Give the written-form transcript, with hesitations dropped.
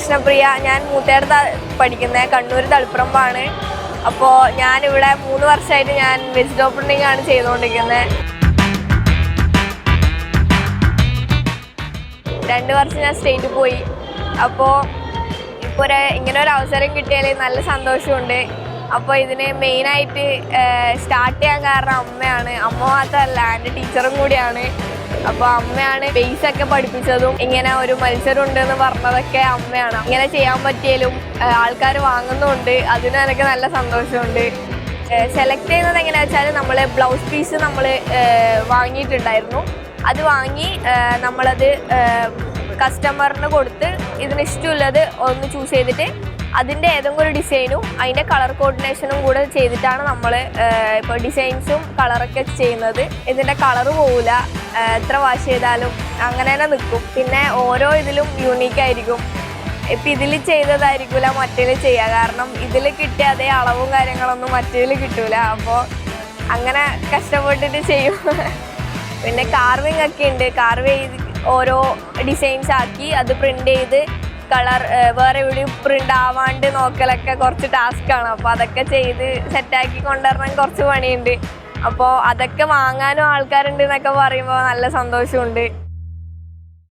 കൃഷ്ണപ്രിയ. ഞാൻ മൂത്തേടത്ത് പഠിക്കുന്നത്, കണ്ണൂർ തളിപ്പറമ്പാണ്. അപ്പോൾ ഞാനിവിടെ 3 വർഷമായിട്ട് ഞാൻ വെജിറ്റബിൾ പ്രിന്റിംഗ് ആണ് ചെയ്തുകൊണ്ടിരിക്കുന്നത്. 2 വർഷം ഞാൻ സ്റ്റേറ്റിൽ പോയി. അപ്പോൾ ഇപ്പോൾ ഇങ്ങനെ ഒരു അവസരം കിട്ടിയാൽ നല്ല സന്തോഷമുണ്ട്. അപ്പോൾ ഇതിന് മെയിനായിട്ട് സ്റ്റാർട്ട് ചെയ്യാൻ കാരണം അമ്മയാണ്. അമ്മ മാത്രമല്ല, എൻ്റെ ടീച്ചറും കൂടിയാണ്. അപ്പോൾ അമ്മയാണ് ബേസൊക്കെ പഠിപ്പിച്ചതും ഇങ്ങനെ ഒരു മത്സരം ഉണ്ടെന്ന് പറഞ്ഞതൊക്കെ അമ്മയാണ്. ഇങ്ങനെ ചെയ്യാൻ പറ്റിയാലും ആൾക്കാർ വാങ്ങുന്നുണ്ട്, അതിന് എനിക്ക് നല്ല സന്തോഷമുണ്ട്. സെലക്ട് ചെയ്യുന്നത് എങ്ങനെയാണെന്ന് വെച്ചാൽ നമ്മൾ ബ്ലൗസ് പീസ് നമ്മൾ വാങ്ങിയിട്ടുണ്ടായിരുന്നു. അത് വാങ്ങി നമ്മളത് കസ്റ്റമറിന് കൊടുത്ത് ഇതിന് ഇഷ്ടമുള്ളത് ഒന്ന് ചൂസ് ചെയ്തിട്ട് അതിൻ്റെ ഏതെങ്കിലും ഒരു ഡിസൈനും അതിൻ്റെ കളർ കോർഡിനേഷനും കൂടെ ചെയ്തിട്ടാണ് നമ്മൾ ഇപ്പോൾ ഡിസൈൻസും കളറൊക്കെ ചെയ്യുന്നത്. ഇതിൻ്റെ കളറ് പോവില്ല, എത്ര വാഷ് ചെയ്താലും അങ്ങനെ തന്നെ നിൽക്കും. പിന്നെ ഓരോ ഇതിലും യൂണീക്കായിരിക്കും. ഇപ്പം ഇതിൽ ചെയ്തതായിരിക്കില്ല മറ്റേതിൽ ചെയ്യുക, കാരണം ഇതിൽ കിട്ടിയ അതേ അളവും കാര്യങ്ങളൊന്നും മറ്റേതിൽ കിട്ടൂല. അപ്പോൾ അങ്ങനെ കഷ്ടപ്പെട്ടിട്ട് ചെയ്യും. പിന്നെ കാർവിങ് ഒക്കെ ഉണ്ട്. കാർവ് ചെയ്ത് ഓരോ ഡിസൈൻസ് ആക്കി അത് പ്രിൻ്റ് ചെയ്ത് കളർ വേറെ എവിടെയും പ്രിൻ്റ് ആവാണ്ട് നോക്കലൊക്കെ കുറച്ച് ടാസ്ക്കാണ്. അപ്പോൾ അതൊക്കെ ചെയ്ത് സെറ്റാക്കി കൊണ്ടുവരണം കുറച്ച് പണിയുണ്ട്. അപ്പോൾ അതൊക്കെ വാങ്ങാനും ആൾക്കാരുണ്ട് എന്നൊക്കെ പറയുമ്പോൾ നല്ല സന്തോഷമുണ്ട്.